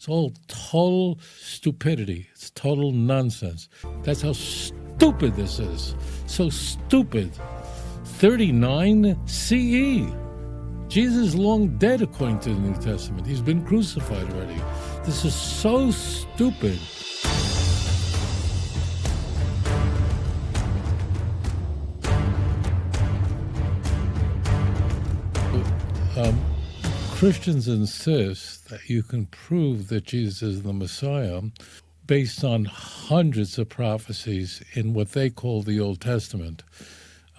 It's all total stupidity. It's total nonsense. That's how stupid this is. So stupid. 39 CE. Jesus is long dead according to the New Testament. He's been crucified already. This is so stupid. Christians insist that you can prove that Jesus is the Messiah based on hundreds of prophecies in what they call the Old Testament.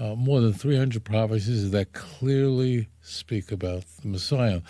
More than 300 prophecies that clearly speak about the Messiah.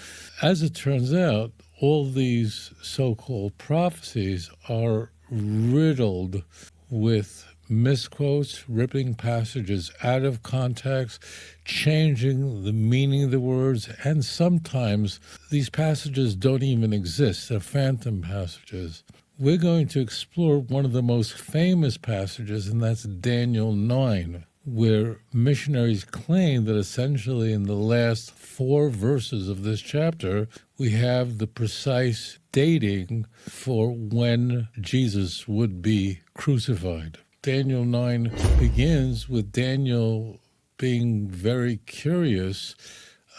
As it turns out, all these so-called prophecies are riddled with misquotes, ripping passages out of context, changing the meaning of the words, and sometimes these passages don't even exist. They're phantom passages. We're going to explore one of the most famous passages, and that's Daniel 9, where missionaries claim that essentially in the last 4 verses of this chapter, we have the precise dating for when Jesus would be crucified. Daniel 9 begins with Daniel being very curious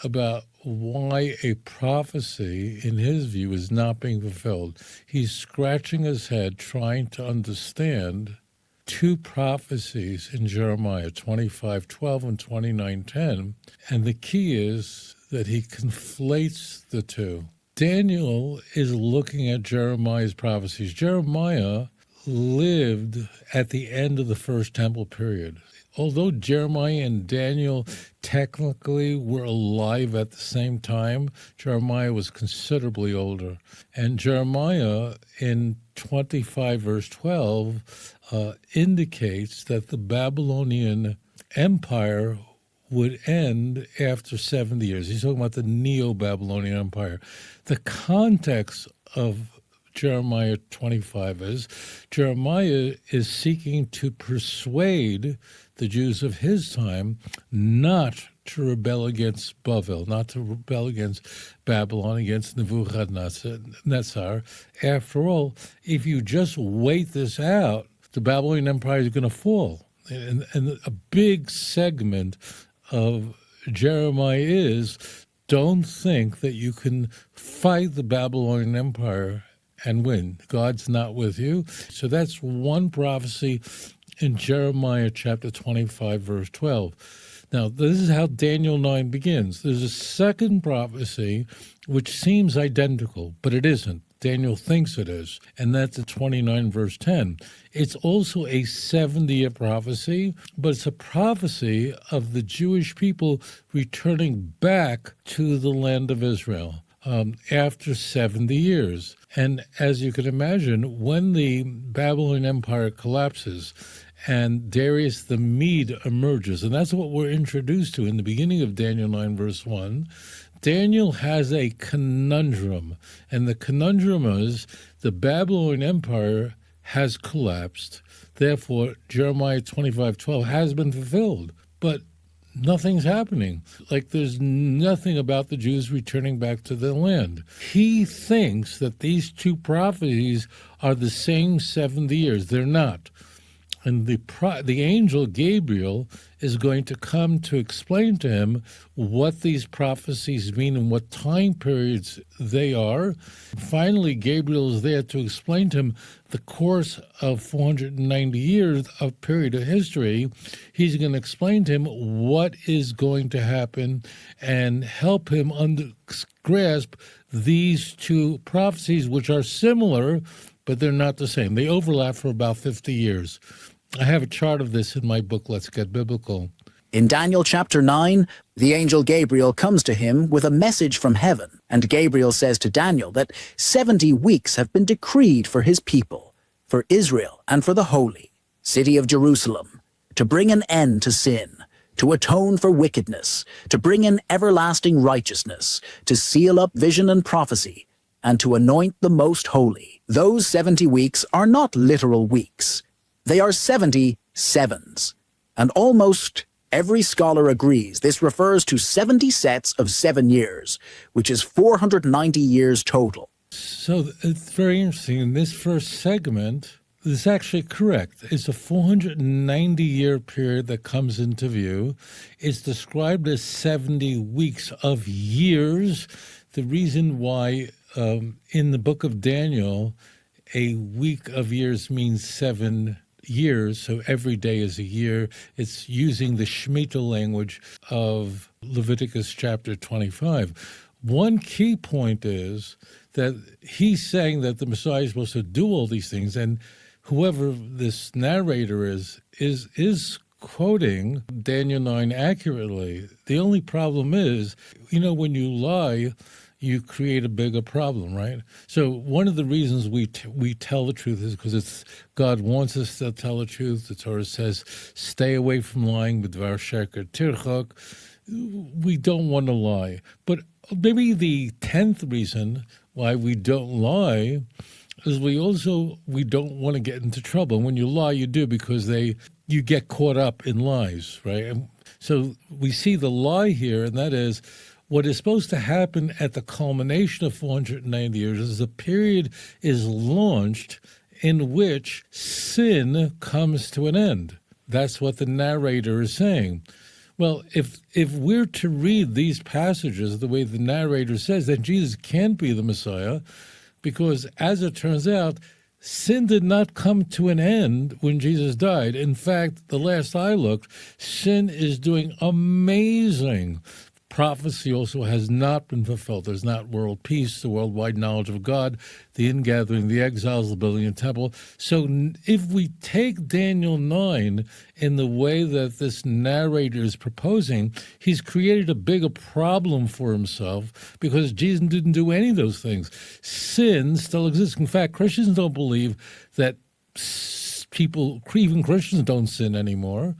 about why a prophecy, in his view, is not being fulfilled. He's scratching his head trying to understand 2 prophecies in Jeremiah, 25:12 and 29:10, and the key is that he conflates the 2. Daniel is looking at Jeremiah's prophecies. Jeremiah lived at the end of the First Temple period. Although Jeremiah and Daniel technically were alive at the same time, Jeremiah was considerably older. And Jeremiah in 25 verse 12 indicates that the Babylonian Empire would end after 70 years. He's talking about the Neo-Babylonian Empire. The context of Jeremiah 25 is Jeremiah is seeking to persuade the Jews of his time not to rebel against Bavel, not to rebel against Babylon, against Nebuchadnezzar. After all, if you just wait this out, the Babylonian Empire is going to fall. And a big segment of Jeremiah is, don't think that you can fight the Babylonian Empire and win. God's not with you. So that's one prophecy in Jeremiah chapter 25, verse 12. Now, this is how Daniel 9 begins. There's a second prophecy which seems identical, but it isn't. Daniel thinks it is, and that's at 29, verse 10. It's also a 70-year prophecy, but it's a prophecy of the Jewish people returning back to the land of Israel after 70 years. And as you can imagine, when the Babylonian Empire collapses and Darius the Mede emerges, and that's what we're introduced to in the beginning of Daniel 9, verse 1, Daniel has a conundrum, and the conundrum is the Babylonian Empire has collapsed. Therefore, Jeremiah 25:12 has been fulfilled, but nothing's happening. Like there's nothing about the Jews returning back to their land. He thinks that these 2 prophecies are the same 70 years. They're not. And the angel Gabriel is going to come to explain to him what these prophecies mean and what time periods they are. Finally, Gabriel is there to explain to him the course of 490 years of period of history. He's going to explain to him what is going to happen and help him grasp these 2 prophecies, which are similar, but they're not the same. They overlap for about 50 years. I have a chart of this in my book, Let's Get Biblical. In Daniel chapter 9, the angel Gabriel comes to him with a message from heaven, and Gabriel says to Daniel that 70 weeks have been decreed for his people, for Israel and for the holy city of Jerusalem, to bring an end to sin, to atone for wickedness, to bring in everlasting righteousness, to seal up vision and prophecy, and to anoint the most holy. Those 70 weeks are not literal weeks. They are 70 sevens, and almost every scholar agrees this refers to 70 sets of 7 years, which is 490 years total. So it's very interesting. In this first segment, this is actually correct. It's a 490-year period that comes into view. It's described as 70 weeks of years. The reason why in the book of Daniel, a week of years means 7 years, so every day is a year. It's using the Shemitah language of Leviticus chapter 25. One key point is that he's saying that the Messiah is supposed to do all these things, and whoever this narrator is quoting Daniel 9 accurately. The only problem is, when you lie, you create a bigger problem, right? So one of the reasons we tell the truth is because God wants us to tell the truth. The Torah says, stay away from lying, b'dvar sheker tirchok. We don't want to lie. But maybe the 10th reason why we don't lie is we don't want to get into trouble. And when you lie, you do because you get caught up in lies, right? And so we see the lie here, and that is what is supposed to happen at the culmination of 490 years is a period is launched in which sin comes to an end. That's what the narrator is saying. Well, if we're to read these passages the way the narrator says, then Jesus can't be the Messiah, because as it turns out, sin did not come to an end when Jesus died. In fact, the last I looked, sin is doing amazing. Prophecy also has not been fulfilled. There's not world peace, the worldwide knowledge of God, the ingathering, the exiles, the building of the temple. So if we take Daniel 9 in the way that this narrator is proposing, he's created a bigger problem for himself because Jesus didn't do any of those things. Sin still exists. In fact, Christians don't believe that even Christians don't sin anymore.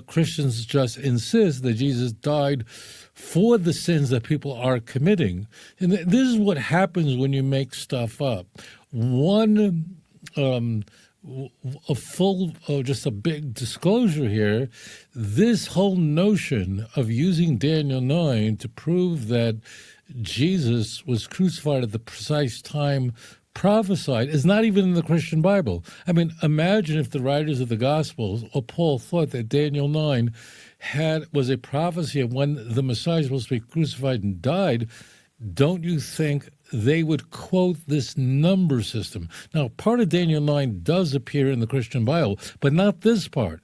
Christians just insist that Jesus died for the sins that people are committing. And this is what happens when you make stuff up. Just a big disclosure here, this whole notion of using Daniel 9 to prove that Jesus was crucified at the precise time prophesied is not even in the Christian Bible. I mean, imagine if the writers of the Gospels or Paul thought that Daniel 9 was a prophecy of when the Messiah was supposed to be crucified and died. Don't you think they would quote this number system? Now, part of Daniel 9 does appear in the Christian Bible, but not this part.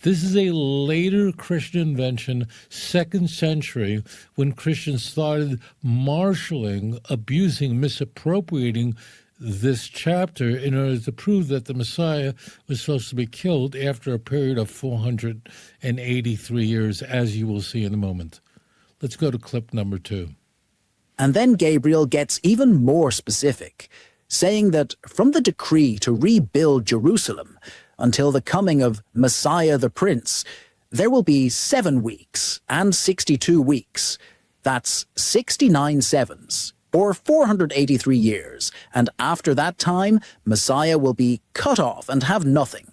This is a later Christian invention, 2nd century, when Christians started marshaling, abusing, misappropriating this chapter in order to prove that the Messiah was supposed to be killed after a period of 483 years, as you will see in a moment. Let's go to clip number 2. And then Gabriel gets even more specific, saying that from the decree to rebuild Jerusalem until the coming of Messiah the Prince, there will be 7 weeks and 62 weeks. That's 69 sevens, or 483 years, and after that time, Messiah will be cut off and have nothing.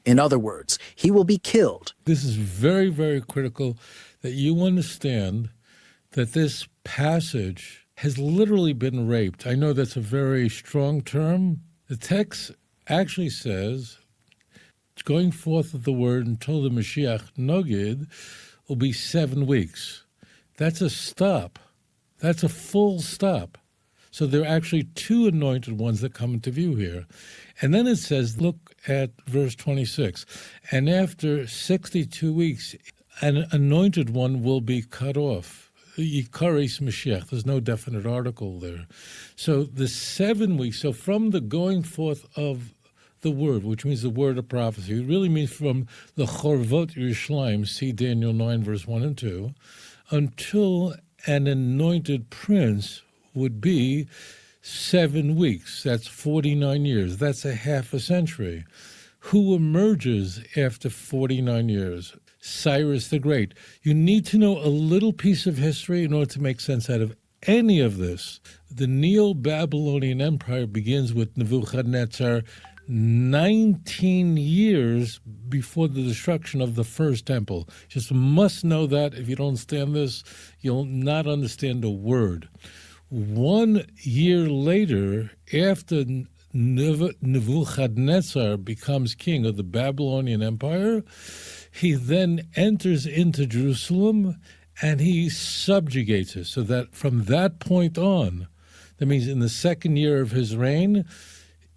In other words, he will be killed. This is very, very critical that you understand that this passage has literally been raped. I know that's a very strong term. The text actually says, going forth of the word until the Mashiach Nogid will be 7 weeks. That's a stop. That's a full stop. So there are actually 2 anointed ones that come into view here. And then it says, look at verse 26, and after 62 weeks, an anointed one will be cut off. Yikaris Mashiach. There's no definite article there. So the 7 weeks, so from the going forth of the word, which means the word of prophecy, it really means from the Chorvot Yerushalayim, see Daniel 9, verse 1 and 2, until an anointed prince would be 7 weeks. That's 49 years. That's a half a century. Who emerges after 49 years? Cyrus the Great. You need to know a little piece of history in order to make sense out of any of this. The Neo-Babylonian Empire begins with Nebuchadnezzar 19 years before the destruction of the first temple. Just must know that. If you don't understand this, you'll not understand a word. 1 year later, after Nebuchadnezzar becomes king of the Babylonian Empire, he then enters into Jerusalem and he subjugates it. So that from that point on, that means in the 2nd year of his reign,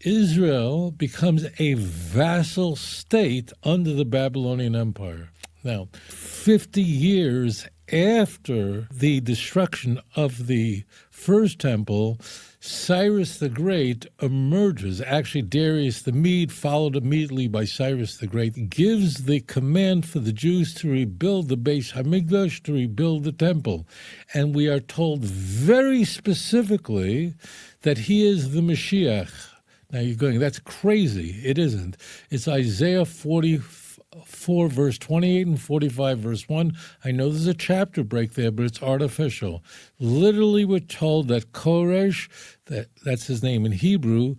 Israel becomes a vassal state under the Babylonian Empire. Now, 50 years after the destruction of the first temple, Cyrus the Great emerges. Actually, Darius the Mede, followed immediately by Cyrus the Great, gives the command for the Jews to rebuild the Beis Hamikdash, to rebuild the temple. And we are told very specifically that he is the Mashiach. Now you're going, that's crazy. It isn't. It's Isaiah 44, verse 28 and 45, verse 1. I know there's a chapter break there, but it's artificial. Literally, we're told that Koresh, that's his name in Hebrew,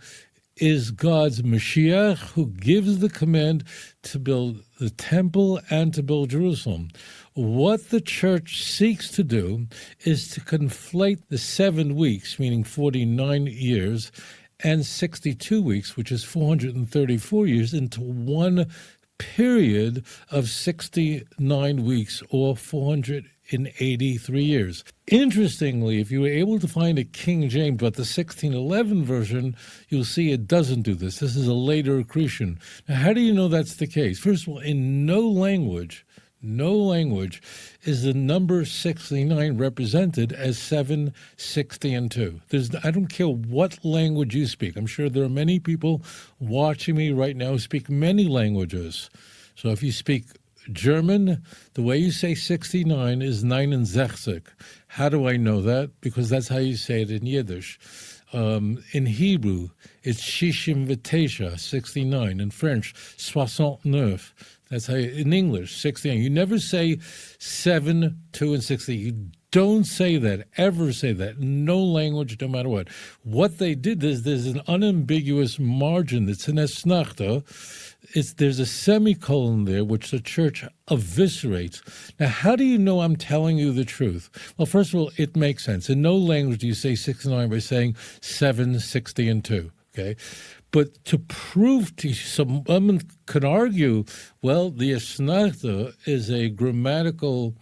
is God's Mashiach, who gives the command to build the temple and to build Jerusalem. What the church seeks to do is to conflate the 7 weeks, meaning 49 years, and 62 weeks, which is 434 years, into one period of 69 weeks or 483 years. Interestingly, if you were able to find a King James, but the 1611 version, you'll see it doesn't do this. This is a later accretion. Now, how do you know that's the case? First of all, in no language is the number 69 represented as 7, 60, and 2. I don't care what language you speak. I'm sure there are many people watching me right now who speak many languages. So if you speak German, the way you say 69 is 69. How do I know that? Because that's how you say it in Yiddish. In Hebrew, it's 69, 69. In French, 69. That's how in English, 69. You never say 7, 2, and 60. You don't say that, ever say that. No language, no matter what. What they did is there's an unambiguous margin that's in Esnachta. There's a semicolon there, which the church eviscerates. Now, how do you know I'm telling you the truth? Well, first of all, it makes sense. In no language do you say 69 by saying 7, 60, and 2, okay? But to prove to you, someone can argue, well, the Esnachta is a grammatical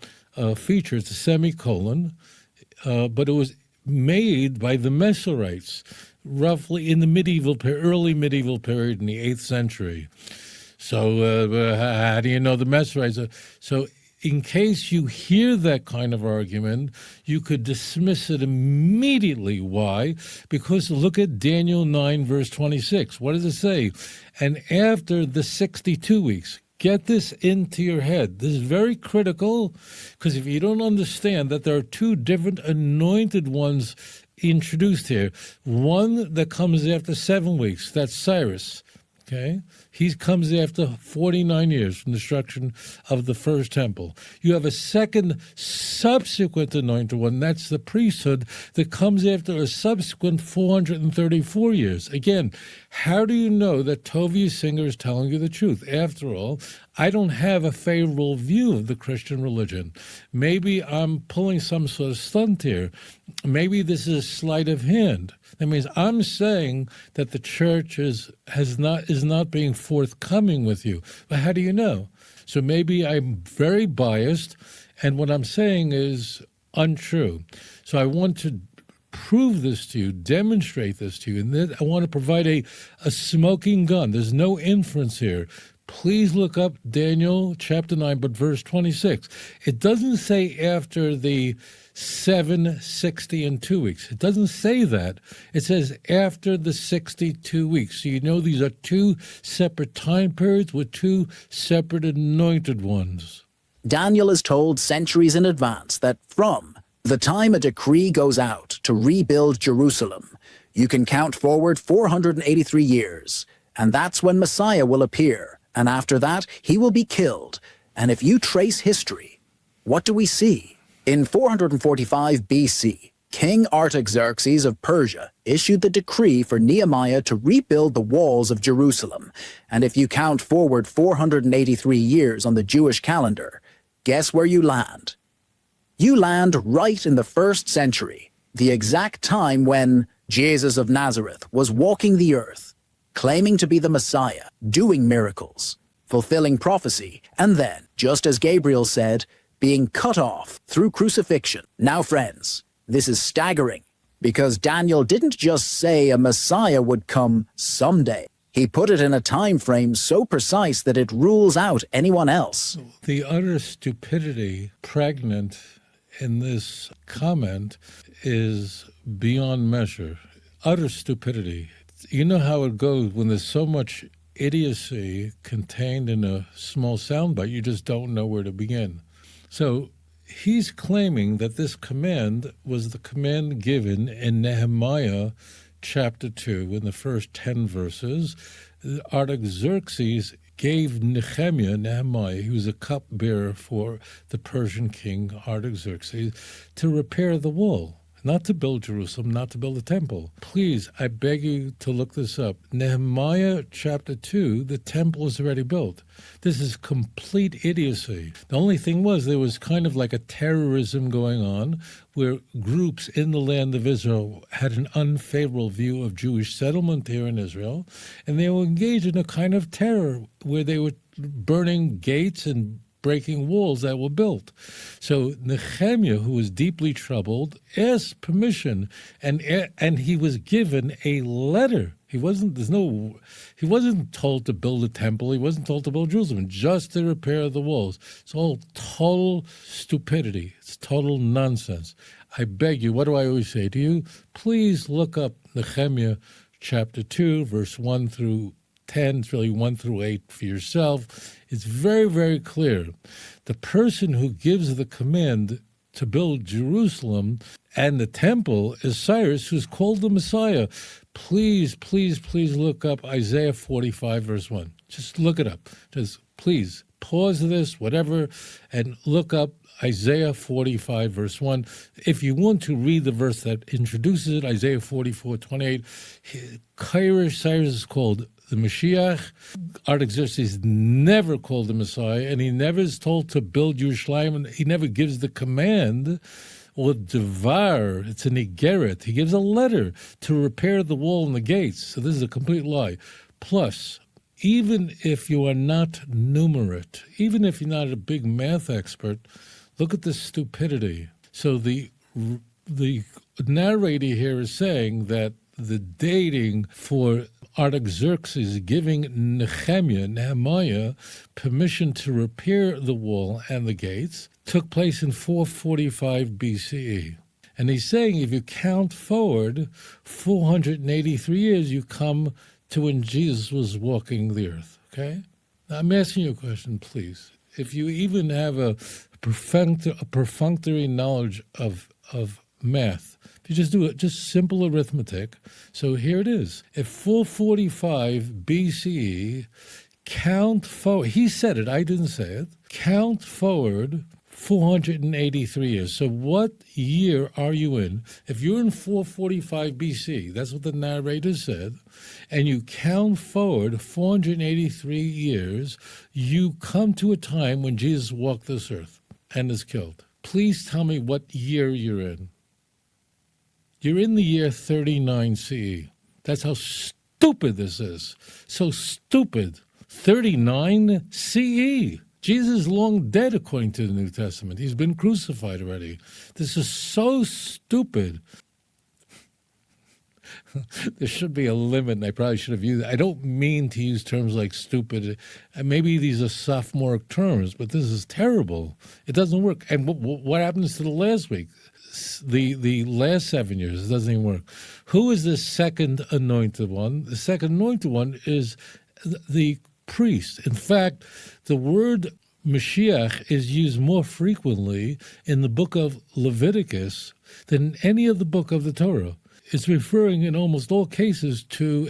feature. It's a semicolon, but it was made by the Masoretes, roughly in the early medieval period in the 8th century. So how do you know the Masoretes? So in case you hear that kind of argument, you could dismiss it immediately. Why? Because look at Daniel 9, verse 26. What does it say? And after the 62 weeks, get this into your head. This is very critical, because if you don't understand that there are 2 different anointed ones introduced here, one that comes after 7 weeks, that's Cyrus. Okay, he comes after 49 years from the destruction of the first temple. You have a second subsequent anointed one, that's the priesthood, that comes after a subsequent 434 years. Again, how do you know that Tovia Singher is telling you the truth? After all, I don't have a favorable view of the Christian religion. Maybe I'm pulling some sort of stunt here. Maybe this is a sleight of hand. That means I'm saying that the church is not being forthcoming with you. But how do you know? So maybe I'm very biased, and what I'm saying is untrue. So I want to prove this to you, demonstrate this to you, and then I want to provide a smoking gun. There's no inference here. Please look up Daniel chapter 9, but verse 26. It doesn't say after the 7, 60, and 2 weeks. It doesn't say that. It says after the 62 weeks. So you know these are 2 separate time periods with 2 separate anointed ones. Daniel is told centuries in advance that from the time a decree goes out to rebuild Jerusalem, you can count forward 483 years, and that's when Messiah will appear. And after that, he will be killed. And if you trace history, what do we see? In 445 BC, King Artaxerxes of Persia issued the decree for Nehemiah to rebuild the walls of Jerusalem. And if you count forward 483 years on the Jewish calendar, guess where you land? You land right in the 1st century. the exact time when Jesus of Nazareth was walking the earth, claiming to be the Messiah, doing miracles, fulfilling prophecy, and then, just as Gabriel said, being cut off through crucifixion. Now, friends, this is staggering, because Daniel didn't just say a Messiah would come someday. He put it in a time frame so precise that it rules out anyone else. The utter stupidity pregnant in this comment is beyond measure. Utter stupidity. You know how it goes when there's so much idiocy contained in a small soundbite, you just don't know where to begin. So he's claiming that this command was the command given in Nehemiah chapter 2, in the first 10 verses. Artaxerxes gave Nehemiah, he was a cupbearer for the Persian king Artaxerxes, to repair the wall. Not to build Jerusalem, not to build a temple. Please, I beg you to look this up. Nehemiah chapter 2, the temple is already built. This is complete idiocy. The only thing was there was kind of like a terrorism going on where groups in the land of Israel had an unfavorable view of Jewish settlement here in Israel, and they were engaged in a kind of terror where they were burning gates and breaking walls that were built. So Nehemiah, who was deeply troubled, asked permission, and he was given a letter. He wasn't told to build a temple. He wasn't told to build Jerusalem, just to repair the walls. It's all total stupidity. It's total nonsense. I beg you, what do I always say to you? Please look up Nehemiah chapter 2, verse 1 through 10, it's really 1 through 8 for yourself. It's very, very clear. The person who gives the command to build Jerusalem and the temple is Cyrus, who's called the Messiah. Please, please, please look up Isaiah 45, verse 1. Just look it up. Just please pause this, whatever, and look up Isaiah 45, verse 1. If you want to read the verse that introduces it, Isaiah 44, 28, Cyrus is called the Mashiach. Artaxerxes never called the Messiah, and he never is told to build Yerushalayim, and he never gives the command or devar. It's an igeret. He gives a letter to repair the wall and the gates. So this is a complete lie. Plus, even if you are not numerate, even if you're not a big math expert, look at the stupidity. So the narrator here is saying that the dating for Artaxerxes giving Nehemiah permission to repair the wall and the gates took place in 445 BCE. And he's saying if you count forward 483 years, you come to when Jesus was walking the earth, okay? Now, I'm asking you a question, please. If you even have a perfunctory knowledge of math, if you just do it, just simple arithmetic. So here it is. At 445 BCE, count forward. He said it, I didn't say it. Count forward 483 years. So what year are you in? If you're in 445 BC, that's what the narrator said, and you count forward 483 years, you come to a time when Jesus walked this earth and is killed. Please tell me what year you're in. You're in the year 39 CE. That's how stupid this is. So stupid. 39 CE. Jesus is long dead according to the New Testament. He's been crucified already. This is so stupid. There should be a limit, and I probably should have used it. I don't mean to use terms like stupid. Maybe these are sophomoric terms, but this is terrible. It doesn't work. And what happens to the last week? The last 7 years, it doesn't even work. Who is the second anointed one? The second anointed one is the priest. In fact, the word Mashiach is used more frequently in the book of Leviticus than any other book of the Torah. It's referring in almost all cases to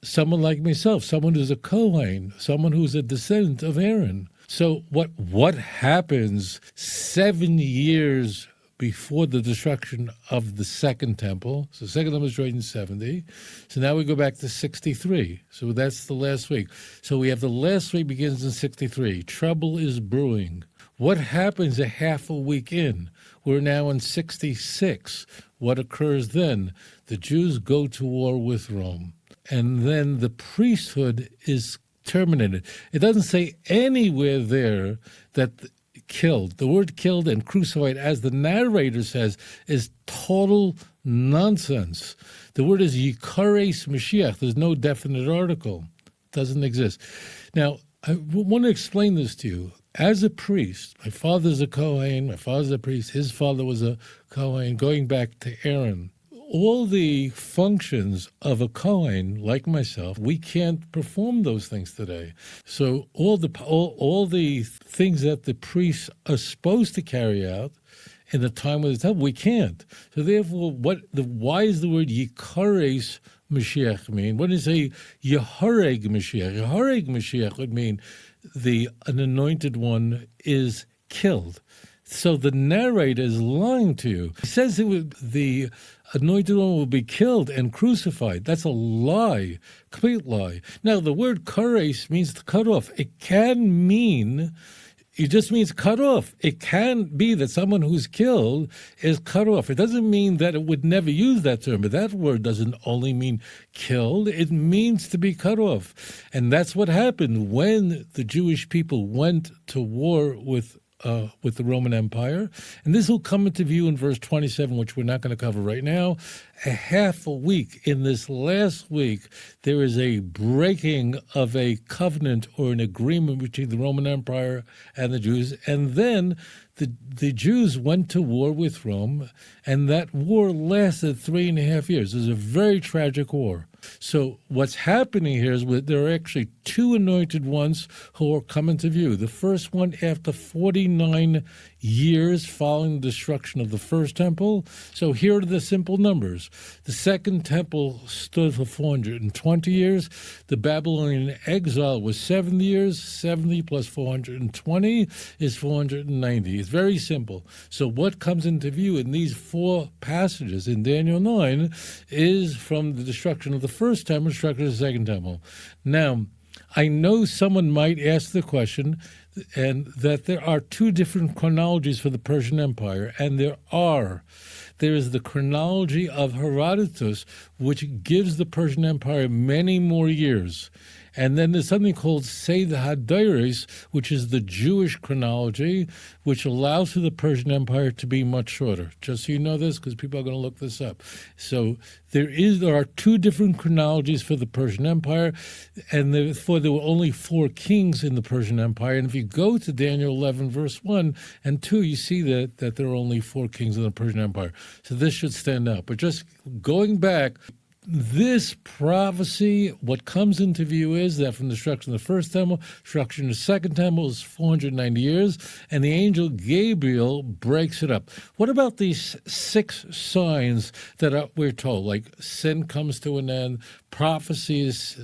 someone like myself, someone who's a Kohen, someone who's a descendant of Aaron. So what happens 7 years before the destruction of the second temple? So the second temple was destroyed in 70. So now we go back to 63. So that's the last week. So we have the last week begins in 63. Trouble is brewing. What happens a half a week in? We're now in 66. what occurs then? The Jews go to war with Rome, and then the priesthood is terminated. It doesn't say anywhere there that killed. The word killed and crucified, as the narrator says, is total nonsense. The word is Yikares Mashiach. There's no definite article. It doesn't exist. Now, I want to explain this to you. As a priest, my father's a Kohen, my father's a priest, his father was a Kohen, going back to Aaron. All the functions of a Kohen, like myself, we can't perform those things today. So all the things that the priests are supposed to carry out in the time of the temple, we can't. So therefore, why is the word Yikares Mashiach mean? What does it say Yehoreg Mashiach? Yehoreg Mashiach would mean an anointed one is killed. So the narrator is lying to you. He says the anointed one will be killed and crucified. That's a lie, complete lie. Now, the word kares means to cut off. It just means cut off. It can be that someone who's killed is cut off. It doesn't mean that it would never use that term, but that word doesn't only mean killed. It means to be cut off. And that's what happened when the Jewish people went to war with the Roman Empire. And this will come into view in verse 27, which we're not going to cover right now. A half a week, in this last week, there is a breaking of a covenant or an agreement between the Roman Empire and the Jews. And then the Jews went to war with Rome, and that war lasted 3.5 years. It was a very tragic war. So what's happening here is there are actually two anointed ones who are coming to view. The first one after 49 years following the destruction of the first temple. So here are the simple numbers. The second temple stood for 420 years. The Babylonian exile was 70 years. 70 plus 420 is 490. It's very simple. So what comes into view in these four passages in Daniel 9 is from the destruction of the first temple, destruction of the second temple. Now, I know someone might ask the question, and that there are two different chronologies for the Persian Empire, and there are. There is the chronology of Herodotus, which gives the Persian Empire many more years. And then there's something called Seder HaDaires, which is the Jewish chronology, which allows for the Persian Empire to be much shorter. Just so you know this, because people are going to look this up. So there are two different chronologies for the Persian Empire, and therefore there were only 4 kings in the Persian Empire. And if you go to Daniel 11, verse 1 and 2, you see that there are only 4 kings in the Persian Empire. So this should stand out. But just going back, this prophecy, what comes into view is that from the destruction of the first temple, destruction of the second temple is 490 years, and the angel Gabriel breaks it up. What about these 6 signs that we're told, like sin comes to an end, prophecy is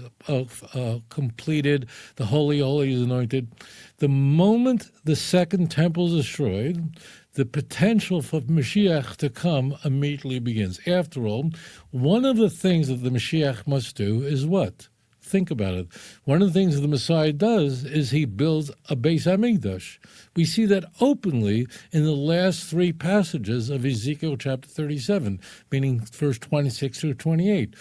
completed, the Holy is anointed? The moment the second temple is destroyed, the potential for Mashiach to come immediately begins. After all, one of the things that the Mashiach must do is what? Think about it. One of the things that the Messiah does is he builds a Beis HaMikdash. We see that openly in the last 3 passages of Ezekiel chapter 37, meaning verse 26 through 28.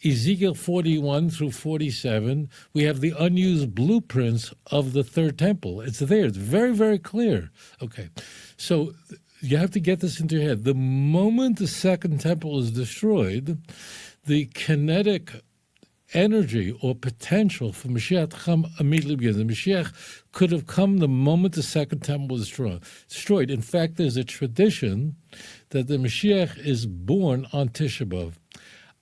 Ezekiel 41 through 47, we have the unused blueprints of the third temple. It's there. It's very, very clear. Okay, so you have to get this into your head. The moment the second temple is destroyed, the kinetic energy or potential for Mashiach to come immediately begins. The Mashiach could have come the moment the second temple was destroyed. In fact, there's a tradition that the Mashiach is born on Tisha B'Av.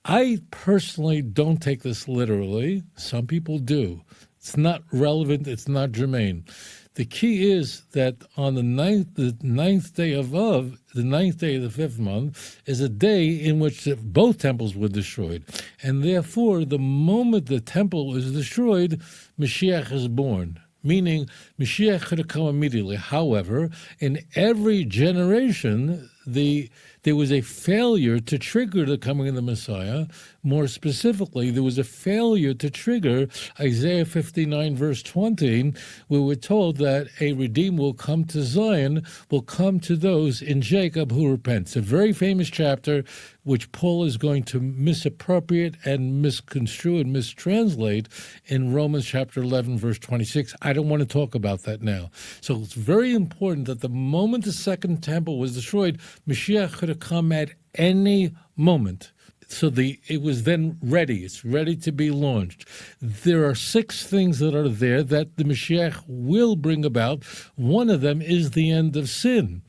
I personally don't take this literally. Some people do. It's not relevant. It's not germane. The key is that on the ninth day of Av, the 9th day of the 5th month, is a day in which both temples were destroyed. And therefore, the moment the temple is destroyed, Mashiach is born. Meaning, Mashiach could have come immediately. However, in every generation, the there was a failure to trigger the coming of the Messiah. More specifically, there was a failure to trigger Isaiah 59, verse 20, where we're told that a Redeemer will come to Zion, will come to those in Jacob who repent. It's a very famous chapter, which Paul is going to misappropriate and misconstrue and mistranslate in Romans chapter 11, verse 26. I don't want to talk about that now. So it's very important that the moment the second temple was destroyed, Mashiach could have come at any moment. So it was then ready. It's ready to be launched. There are 6 things that are there that the Mashiach will bring about. One of them is the end of sin.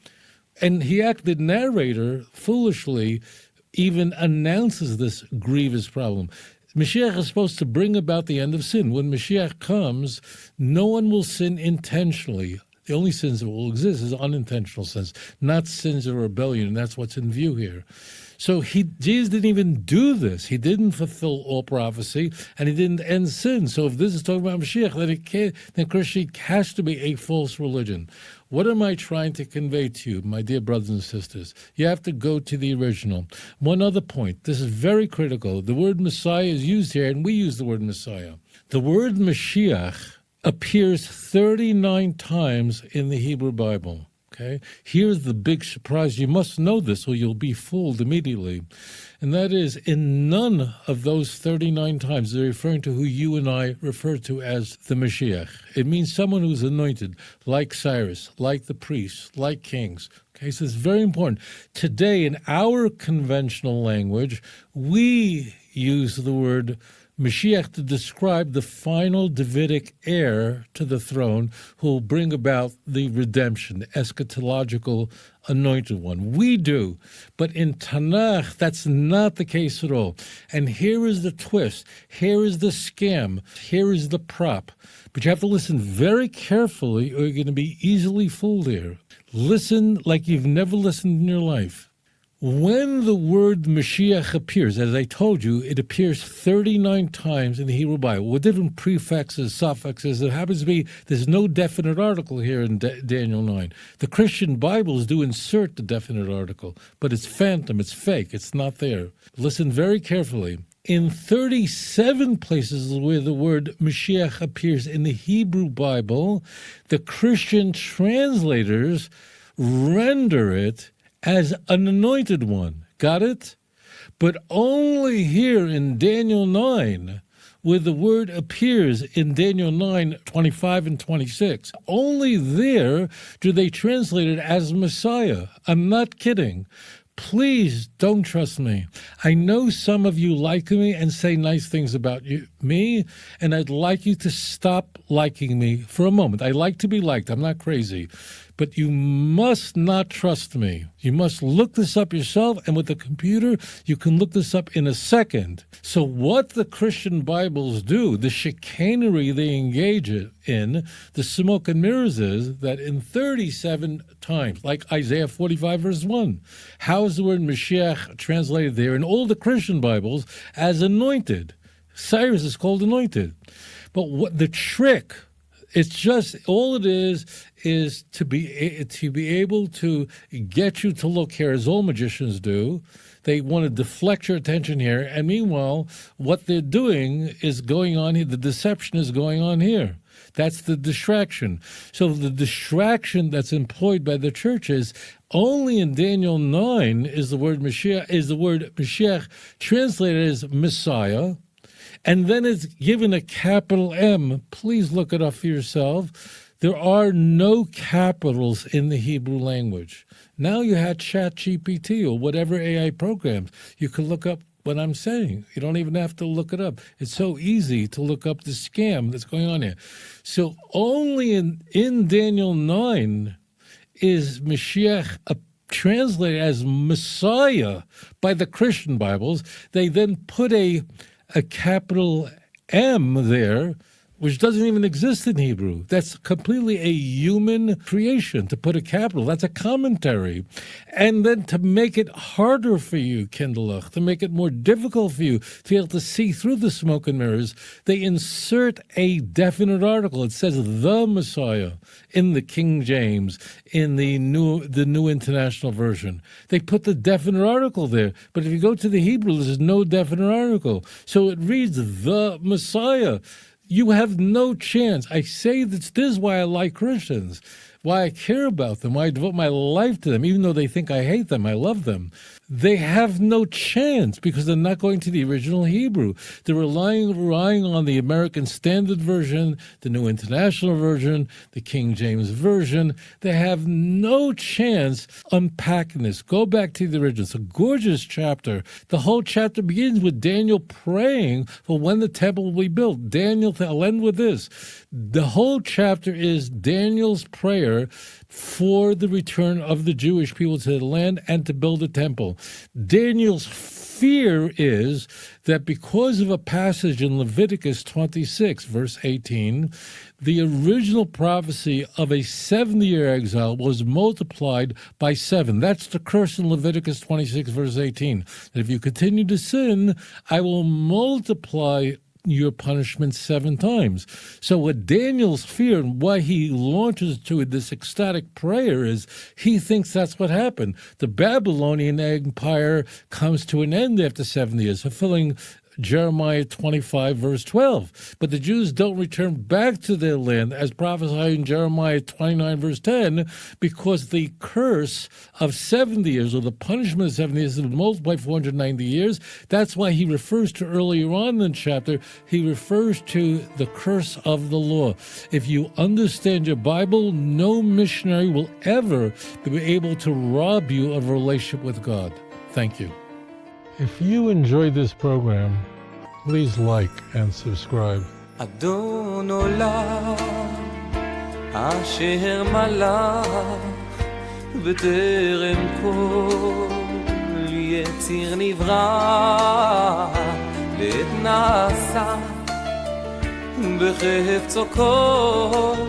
And the narrator, foolishly, even announces this grievous problem. Mashiach is supposed to bring about the end of sin. When Mashiach comes, no one will sin intentionally. The only sins that will exist is unintentional sins, not sins of rebellion, and that's what's in view here. So Jesus didn't even do this. He didn't fulfill all prophecy, and he didn't end sin. So if this is talking about Mashiach, then Christianity has to be a false religion. What am I trying to convey to you, my dear brothers and sisters? You have to go to the original. One other point. This is very critical. The word Messiah is used here, and we use the word Messiah. The word Mashiach appears 39 times in the Hebrew Bible. Okay? Here's the big surprise. You must know this or you'll be fooled immediately. And that is, in none of those 39 times, they're referring to who you and I refer to as the Mashiach. It means someone who's anointed, like Cyrus, like the priests, like kings. Okay, so it's very important. Today, in our conventional language, we use the word Mashiach to describe the final Davidic heir to the throne who will bring about the redemption, the eschatological anointed one. We do. But in Tanakh, that's not the case at all. And here is the twist. Here is the scam. Here is the prop. But you have to listen very carefully or you're going to be easily fooled here. Listen like you've never listened in your life. When the word Mashiach appears, as I told you, it appears 39 times in the Hebrew Bible with different prefixes, suffixes. It happens to be there's no definite article here in Daniel 9. The Christian Bibles do insert the definite article, but it's phantom, it's fake, it's not there. Listen very carefully. In 37 places where the word Mashiach appears in the Hebrew Bible, the Christian translators render it as an anointed one. Got it? But only here in Daniel 9, where the word appears in Daniel 9, 25 and 26, only there do they translate it as Messiah. I'm not kidding. Please don't trust me. I know some of you like me and say nice things about me, and I'd like you to stop liking me for a moment. I like to be liked. I'm not crazy. But you must not trust me. You must look this up yourself, and with the computer, you can look this up in a second. So what the Christian Bibles do, the chicanery they engage in, the smoke and mirrors is that in 37 times, like Isaiah 45, verse 1, how is the word Mashiach translated there in all the Christian Bibles as anointed? Cyrus is called anointed. But what the trick, it's just, all it is to be able to get you to look here, as all magicians do. They want to deflect your attention here, and meanwhile, what they're doing is going on here. The deception is going on here. That's the distraction. So the distraction that's employed by the church is only in Daniel 9 is the word Mashiach translated as Messiah. And then it's given a capital M. Please look it up for yourself. There are no capitals in the Hebrew language. Now you had ChatGPT or whatever AI programs. You can look up what I'm saying. You don't even have to look it up. It's so easy to look up the scam that's going on here. So only in Daniel 9 is Mashiach translated as Messiah by the Christian Bibles. They then put a capital M there, which doesn't even exist in Hebrew. That's completely a human creation, to put a capital. That's a commentary. And then to make it harder for you, Kinderlach, to make it more difficult for you to be able to see through the smoke and mirrors, they insert a definite article. It says the Messiah in the King James, in the New International Version. They put the definite article there. But if you go to the Hebrew, there's no definite article. So it reads the Messiah. You have no chance. I say this is why I like Christians, why I care about them, why I devote my life to them, even though they think I hate them, I love them. They have no chance because they're not going to the original Hebrew. They're relying on the American Standard Version, the New International Version, the King James Version. They have no chance unpacking this. Go back to the original. It's a gorgeous chapter. The whole chapter begins with Daniel praying for when the temple will be built. I'll end with this. The whole chapter is Daniel's prayer for the return of the Jewish people to the land and to build a temple. Daniel's fear is that because of a passage in Leviticus 26, verse 18, the original prophecy of a 70-year exile was multiplied by 7. That's the curse in Leviticus 26, verse 18. That if you continue to sin, I will multiply your punishment 7 times. So what Daniel's fear and why he launches to this ecstatic prayer is he thinks that's what happened. The Babylonian Empire comes to an end after 70 years, fulfilling Jeremiah 25, verse 12. But the Jews don't return back to their land as prophesied in Jeremiah 29, verse 10, because the curse of 70 years, or the punishment of 70 years, is multiplied 490 years. That's why he refers to earlier on in the chapter, he refers to the curse of the law. If you understand your Bible, no missionary will ever be able to rob you of a relationship with God. Thank you. If you enjoyed this program, please like and subscribe. אדון עולם אשר מלך בטרם כל יציר נברא לעת נעשה בחפצו כל